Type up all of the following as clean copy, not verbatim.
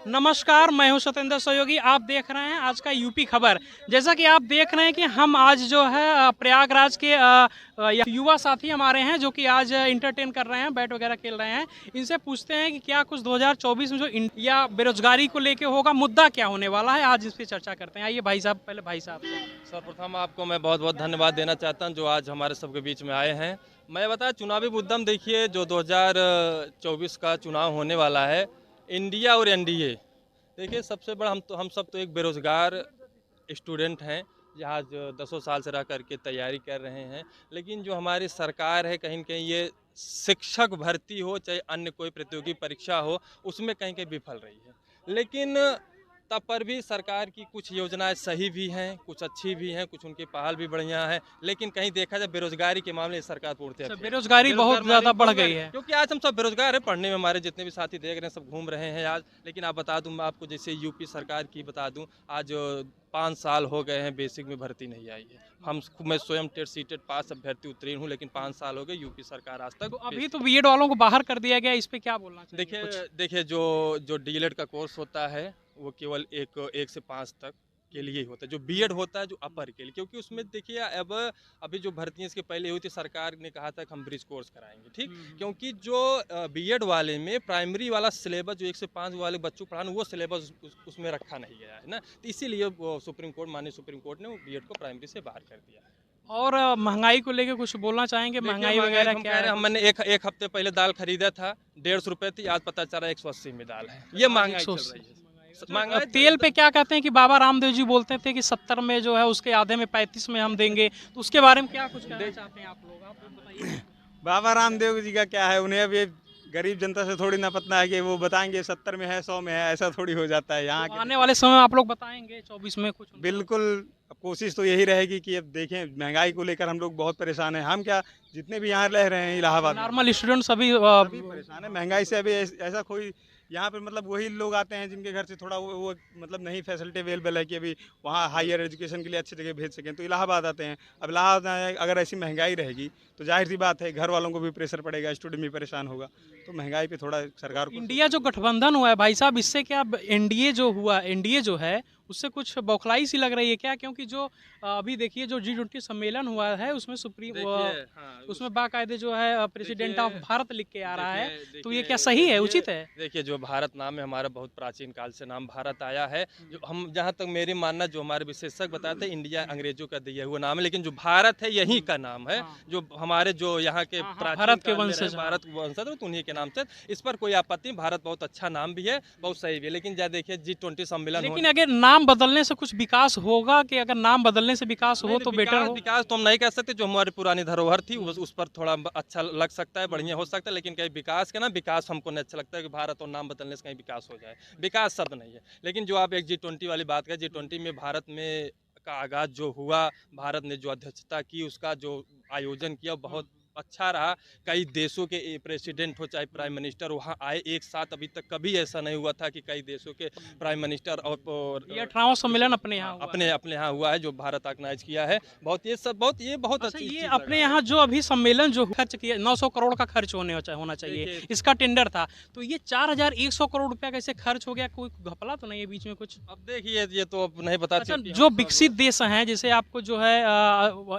नमस्कार, मैं हूं सत्येंद्र सहयोगी। आप देख रहे हैं आज का यूपी खबर। जैसा कि आप देख रहे हैं कि हम आज जो है प्रयागराज के युवा साथी हमारे हैं जो कि आज इंटरटेन कर रहे हैं, बैट वगैरह खेल रहे हैं। इनसे पूछते हैं कि क्या कुछ 2024 में जो या बेरोजगारी को लेके होगा, मुद्दा क्या होने वाला है, आज इस पे चर्चा करते हैं। आइए भाई साहब, पहले भाई साहब से। सर्वप्रथम आपको मैं बहुत बहुत धन्यवाद देना चाहता हूं जो आज हमारे सबके बीच में आए हैं। मैं बताया चुनावी मुद्दम देखिए जो 2024 का चुनाव होने वाला है, इंडिया और एनडीए। देखिए सबसे बड़ा हम सब तो एक बेरोजगार स्टूडेंट हैं जहाँ जो दसों साल से रह करके तैयारी कर रहे हैं, लेकिन जो हमारी सरकार है कहीं न कहीं ये शिक्षक भर्ती हो चाहे अन्य कोई प्रतियोगी परीक्षा हो उसमें कहीं कहीं विफल रही है। लेकिन तब पर भी सरकार की कुछ योजनाएं सही भी हैं, कुछ अच्छी भी हैं, कुछ उनकी पहल भी बढ़िया है, लेकिन कहीं देखा जाए बेरोजगारी के मामले में सरकार पूर्णतः फेल है। बेरोजगारी बहुत ज्यादा बढ़ गई है। क्योंकि आज हम सब बेरोजगार हैं, पढ़ने में हमारे जितने भी साथी देख रहे हैं सब घूम रहे हैं आज। लेकिन आप बता दूं मैं आपको, जैसे यूपी सरकार की बता दूं, आज 5 साल हो गए हैं बेसिक में भर्ती नहीं आई है। मैं स्वयं टेट सीटेट पास अभ्यर्थी उत्तीर्ण हूँ, लेकिन 5 साल हो गए यूपी सरकार आज तक। तो अभी तो बीएड वालों को बाहर कर दिया गया, इस पे क्या बोलना चाहिए? देखिए जो डीएलएड का कोर्स होता है वो केवल एक से 5 तक के लिए ही होता है। जो बीएड होता है जो अपर के लिए, क्योंकि उसमें देखिए अब अभी जो भर्ती इसके पहले हुई थी सरकार ने कहा था कि हम ब्रिज कोर्स कराएंगे, ठीक। क्योंकि जो बीएड वाले में प्राइमरी वाला सिलेबस जो 1 से 5 वाले बच्चों पढ़ाना वो सिलेबस उसमें रखा नहीं गया है ना, तो इसीलिए माननीय सुप्रीम कोर्ट ने बीएड को प्राइमरी से बाहर कर दिया है। और महंगाई को लेके कुछ बोलना चाहेंगे? महंगाई वगैरह क्या है? मैंने एक हफ्ते पहले दाल खरीदा था 150 रुपए थी, आज पता चला 180 में दाल है। ये महंगाई चल रही है। महंगाई तेल पे क्या कहते हैं कि बाबा रामदेव जी बोलते थे कि 70 में जो है उसके आधे में 35 में हम देंगे, तो उसके बारे में क्या कुछ कहना चाहते हैं आप लोग? आप बताइए। बाबा रामदेव जी का क्या है, उन्हें अभी गरीब जनता से थोड़ी ना पता है कि वो बताएंगे 70 में है 100 में है, ऐसा थोड़ी हो जाता है यहाँ तो आने वाले समय में आप लोग बताएंगे 24 में कुछ? बिल्कुल। अब कोशिश तो यही रहेगी कि अब देखें, महंगाई को लेकर हम लोग बहुत परेशान हैं। हम क्या, जितने भी यहाँ रह रहे हैं इलाहाबाद में, नॉर्मल स्टूडेंट सभी सभी परेशान है महंगाई से। अभी ऐसा कोई यहाँ पे मतलब वही लोग आते हैं जिनके घर से थोड़ा वो मतलब नहीं फैसिलिटी अवेलेबल है कि अभी वहाँ हायर एजुकेशन के लिए अच्छी जगह भेज सकें, तो इलाहाबाद आते हैं। अब इलाहाबाद अगर ऐसी महंगाई रहेगी तो जाहिर सी बात है घर वालों को भी प्रेशर पड़ेगा, स्टूडेंट भी परेशान होगा। तो महंगाई पे थोड़ा सरकार को, इंडिया जो गठबंधन हुआ है भाई साहब, इससे क्या एनडीए जो है उससे कुछ बौखलाई सी लग रही है क्या? क्योंकि जो अभी देखिए जो G20 सम्मेलन हुआ है उसमें उसमें बाकायदे जो है प्रेसिडेंट ऑफ भारत लिख के आ रहा है, तो ये क्या सही है, उचित है? देखिए जो भारत नाम है हमारा, बहुत प्राचीन काल से नाम भारत आया है। जो हम, जहाँ तक मेरी मानना, जो हमारे विशेषज्ञ बताते हैं इंडिया अंग्रेजों का दिया हुआ नाम है, लेकिन जो भारत है यही का नाम है। जो हमारे जो यहाँ के भारत के वंशज, भारत वंशज तो उन्हीं के नाम से, इस पर कोई आपत्ति। भारत बहुत अच्छा नाम भी है, बहुत सही भी है, लेकिन जब देखिए G20 सम्मेलन, लेकिन अगर नाम बदलने से कुछ विकास होगा कि अगर नाम बदलने से विकास हो तो बेटर हो? विकास तो हम नहीं कह सकते, जो हमारी पुरानी धरोहर थी उस पर थोड़ा अच्छा लग सकता है, बढ़िया हो सकता है, लेकिन कहीं विकास के ना, विकास हमको नहीं अच्छा लगता है कि भारत और नाम बदलने से कहीं विकास हो जाए। विकास शब्द नहीं है। लेकिन जो आप एक G20 वाली बात करें, G20 में भारत में का आगाज जो हुआ, भारत ने जो अध्यक्षता की, उसका जो आयोजन किया बहुत अच्छा रहा। कई देशों के प्रेसिडेंट हो चाहे प्राइम मिनिस्टर वहाँ आए एक साथ, अभी तक कभी ऐसा नहीं हुआ था कि कई देशों के प्राइम मिनिस्टर और ये 18वां सम्मेलन अपने यहाँ अपने यहाँ हुआ है, जो भारत ऑर्गेनाइज किया है। बहुत अच्छा, ये अपने यहाँ जो अभी सम्मेलन जो खर्च किया 900 करोड़ का खर्च होना चाहिए, इसका टेंडर था, तो ये 4100 करोड़ रुपया कैसे खर्च हो गया? कोई घपला तो नहीं है बीच में कुछ? अब देखिए ये तो अब नहीं पता। अच्छा, जो विकसित देश हैं जैसे आपको जो है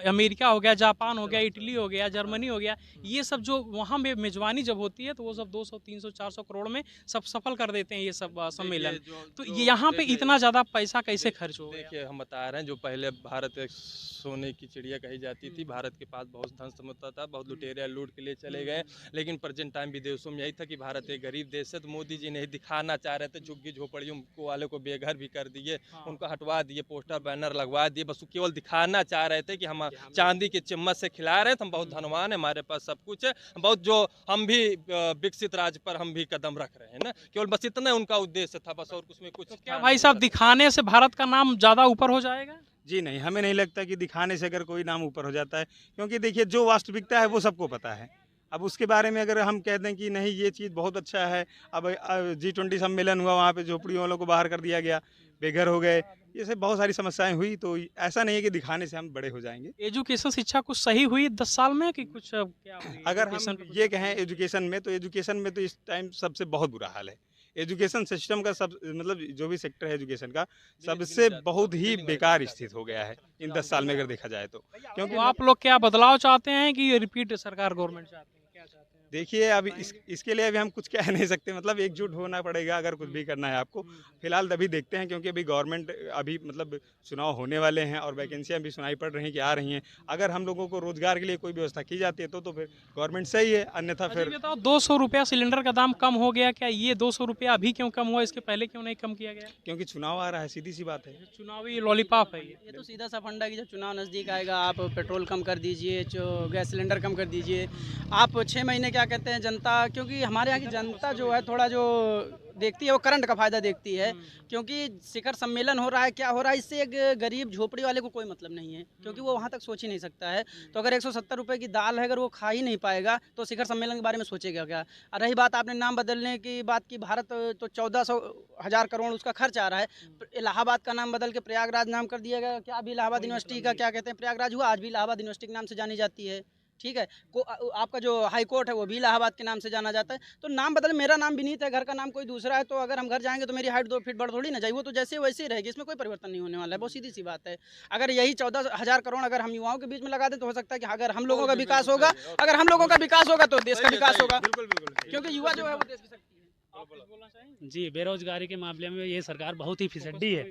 अमेरिका हो गया, जापान हो गया, इटली हो गया, जर्मनी हो गया, ये सब जो वहाँ में मेजबानी जब होती है तो वो सब 200 300 400 करोड़ में सब सफल कर देते हैं ये सब सम्मेलन। तो यहाँ पे इतना ज्यादा पैसा कैसे खर्च हो गया? देखिए हम बता रहे हैं, जो पहले भारत एक सोने की चिड़िया कही जाती थी, भारत के पास बहुत धन संपत्ति था, बहुत लुटेरे लूट के लिए चले गए, लेकिन प्रेजेंट टाइम विदेशों में यही था कि भारत एक गरीब देश है। तो मोदी जी नहीं दिखाना चाह रहे थे, झुग्गी झोपड़ियों वाले को बेघर भी कर दिए, उनको हटवा दिए, पोस्टर बैनर लगवा दिए, बस केवल दिखाना चाह रहे थे कि हम चांदी के चम्मच से खिला रहे थे, हम बहुत धनवान है, हमारे पास सब कुछ है, बहुत जो हम भी विकसित राज्य पर हम भी कदम रख रहे हैं ना, केवल बस इतना उनका उद्देश्य था, बस और उसमें कुछ। तो क्या भाई साहब दिखाने से भारत का नाम ज्यादा ऊपर हो जाएगा? जी नहीं, हमें नहीं लगता कि दिखाने से अगर कोई नाम ऊपर हो जाता है, क्योंकि देखिए जो वास्तविकता है वो सबको पता है। अब उसके बारे में अगर हम कह दें कि नहीं ये चीज़ बहुत अच्छा है, अब G20 सम्मेलन हुआ, वहाँ पे झोपड़ियों वालों को बाहर कर दिया गया, बेघर हो गए, ये सब बहुत सारी समस्याएं हुई, तो ऐसा नहीं है कि दिखाने से हम बड़े हो जाएंगे। एजुकेशन शिक्षा कुछ सही हुई 10 साल में कि कुछ क्या हुई? अगर हम ये कहें एजुकेशन में, तो इस टाइम सबसे बहुत बुरा हाल है। एजुकेशन सिस्टम का सब मतलब जो भी सेक्टर है एजुकेशन का सबसे बहुत ही बेकार स्थिति हो गया है इन 10 साल में अगर देखा जाए तो। क्योंकि तो आप लोग क्या बदलाव चाहते हैं कि रिपीट सरकार गवर्नमेंट चाहते हैं, क्या चाहते हैं? देखिए अभी इसके लिए अभी हम कुछ कह नहीं सकते, मतलब एकजुट होना पड़ेगा अगर कुछ भी करना है आपको। फिलहाल अभी देखते हैं, क्योंकि अभी गवर्नमेंट अभी मतलब चुनाव होने वाले हैं और वैकेंसियां भी सुनाई पड़ रही हैं कि आ रही हैं। अगर हम लोगों को रोजगार के लिए कोई व्यवस्था की जाती है तो फिर गवर्नमेंट सही है, अन्यथा अच्छा, फिर ये बताओ 200 रुपया सिलेंडर का दाम कम हो गया, क्या ये 200 रुपया अभी क्यों कम हुआ, इसके पहले क्यों नहीं कम किया गया? क्योंकि चुनाव आ रहा है, सीधी सी बात है। चुनावी लॉलीपॉप है ये तो सीधा सा फंडा कि जब चुनाव नज़दीक आएगा आप पेट्रोल कम कर दीजिए, जो गैस सिलेंडर कम कर दीजिए। आप 6 महीने क्या कहते हैं जनता, क्योंकि हमारे यहाँ की जनता जो है थोड़ा जो देखती है वो करंट का फ़ायदा देखती है, क्योंकि शिखर सम्मेलन हो रहा है, क्या हो रहा है, इससे एक गरीब झोपड़ी वाले को कोई मतलब नहीं है, क्योंकि वो वहाँ तक सोच ही नहीं सकता है। तो अगर 170 रुपये की दाल है, अगर वो खा ही नहीं पाएगा तो शिखर सम्मेलन के बारे में सोचेगा क्या? और रही बात आपने नाम बदलने की बात की, भारत तो 1400 करोड़ उसका खर्च आ रहा है। इलाहाबाद का नाम बदल के प्रयागराज नाम कर दिया गया। क्या अभी इलाहाबाद यूनिवर्सिटी का क्या कहते हैं प्रयागराज हुआ, आज भी इलाहाबाद यूनिवर्सिटी के नाम से जानी जाती है। ठीक है, आपका जो हाई कोर्ट है वो भी इलाहाबाद के नाम से जाना जाता है। तो नाम बदल, मेरा नाम विनीत है, घर का नाम कोई दूसरा है, तो अगर हम घर जाएंगे तो मेरी हाइट 2 फीट बढ़ थोड़ी ना जाए, वो तो जैसे वैसे ही रहेगी, इसमें कोई परिवर्तन नहीं होने वाला है। बहुत सीधी सी बात है। अगर यही 14,000 करोड़ अगर हम युवाओं के बीच में लगा दें तो हो सकता है कि अगर हम लोगों का विकास होगा, अगर हम लोगों का विकास होगा तो देश का विकास होगा, क्योंकि युवा जो है वो देश की शक्ति है। जी, बेरोजगारी के मामले में ये सरकार बहुत ही फिसड्डी है।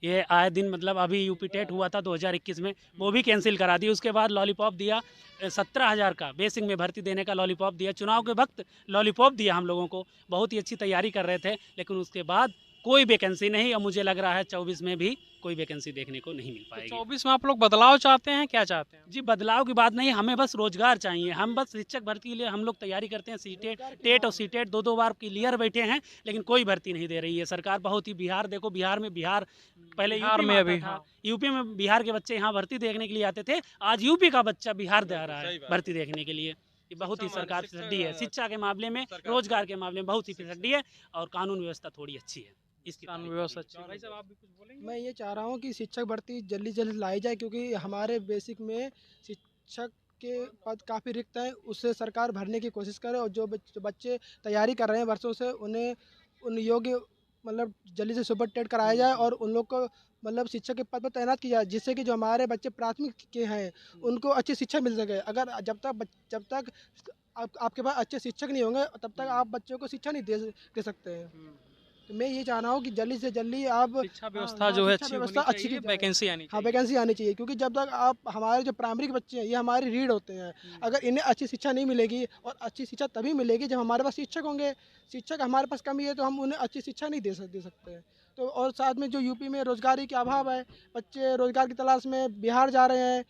ये आए दिन मतलब अभी यूपी टेट हुआ था 2021 में, वो भी कैंसिल करा दी। उसके बाद लॉलीपॉप दिया 17,000 का बेसिक में भर्ती देने का लॉलीपॉप दिया। चुनाव के वक्त लॉलीपॉप दिया हम लोगों को, बहुत ही अच्छी तैयारी कर रहे थे, लेकिन उसके बाद कोई वैकेंसी नहीं। और मुझे लग रहा है 24 में भी कोई वैकेंसी देखने को नहीं मिल पाएगी। 24 में आप लोग बदलाव चाहते हैं, क्या चाहते हैं? जी, बदलाव की बात नहीं, हमें बस रोजगार चाहिए। हम बस शिक्षक भर्ती के लिए हम लोग तैयारी करते हैं, सीटेट टेट और सीटेट 2-2 बार क्लियर बैठे हैं, लेकिन कोई भर्ती नहीं दे रही है सरकार। बहुत ही बिहार देखो, बिहार पहले बिहार यूपी में में अभी, आता था, हाँ। यूपी में बिहार के बच्चे यहाँ भर्ती देखने के लिए आते थे, आज यूपी का बच्चा बिहार जा रहा है भर्ती देखने के लिए। ये बहुत ही सरकार फिसड्डी है, शिक्षा के मामले में, रोजगार के मामले में बहुत ही फिसड्डी है, और कानून व्यवस्था थोड़ी अच्छी है। इसकी कानून व्यवस्था अच्छी है। भाई साहब आप भी कुछ बोलेंगे? मैं ये चाह रहा हूँ कि शिक्षक भर्ती जल्दी जल्दी लाई जाए, क्योंकि हमारे बेसिक में शिक्षक के पद काफ़ी रिक्त हैं, उससे सरकार भरने की कोशिश करे। और जो बच्चे तैयारी कर रहे हैं वर्षों से, उन्हें उन योग्य मतलब जल्दी से सुपर टेट कराया जाए और उन लोग को मतलब शिक्षक के पद पर तैनात किया जाए, जिससे कि जो हमारे बच्चे प्राथमिक के हैं उनको अच्छी शिक्षा मिल सके। अगर जब तक आपके पास अच्छे शिक्षक नहीं होंगे तब तक आप बच्चों को शिक्षा नहीं दे सकते हैं। तो मैं ये चाह रहा हूँ कि जल्दी से जल्दी आप शिक्षा व्यवस्था जो है अच्छी होनी अच्छी चाहिए, की वैकेंसी आनी हाँ चाहिए। वैकेंसी आनी चाहिए, क्योंकि जब तक आप हमारे जो प्राइमरी के बच्चे हैं ये हमारी रीढ़ होते हैं, अगर इन्हें अच्छी शिक्षा नहीं मिलेगी, और अच्छी शिक्षा तभी मिलेगी जब हमारे पास शिक्षक होंगे। शिक्षक हमारे पास कमी है तो हम उन्हें अच्छी शिक्षा नहीं दे सकते हैं। तो और साथ में जो यूपी में रोजगारी के अभाव है, बच्चे रोजगार की तलाश में बिहार जा रहे हैं।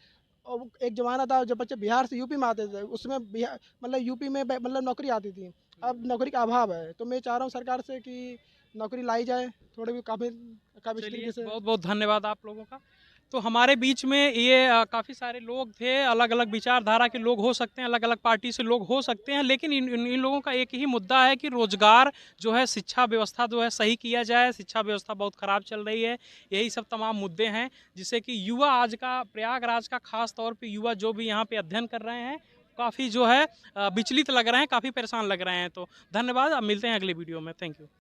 और एक ज़माना था जब बच्चे बिहार से यूपी में आते थे, उसमें बिहार मतलब यूपी में मतलब नौकरी आती थी, अब नौकरी का अभाव है। तो मैं चाह रहा हूँ सरकार से कि नौकरी लाई जाए, थोड़े भी काफ़ी इस चलिए, तरीके से। बहुत बहुत धन्यवाद आप लोगों का। तो हमारे बीच में ये काफ़ी सारे लोग थे, अलग अलग विचारधारा के लोग हो सकते हैं, अलग अलग पार्टी से लोग हो सकते हैं, लेकिन इन लोगों का एक ही मुद्दा है कि रोजगार जो है, शिक्षा व्यवस्था जो है सही किया जाए। शिक्षा व्यवस्था बहुत ख़राब चल रही है, यही सब तमाम मुद्दे हैं जिससे कि युवा आज का प्रयागराज का खास तौर पे युवा जो भी यहाँ पे अध्ययन कर रहे हैं काफ़ी जो है विचलित लग रहे हैं, काफ़ी परेशान लग रहे हैं। तो धन्यवाद, अब मिलते हैं अगले वीडियो में। Thank you.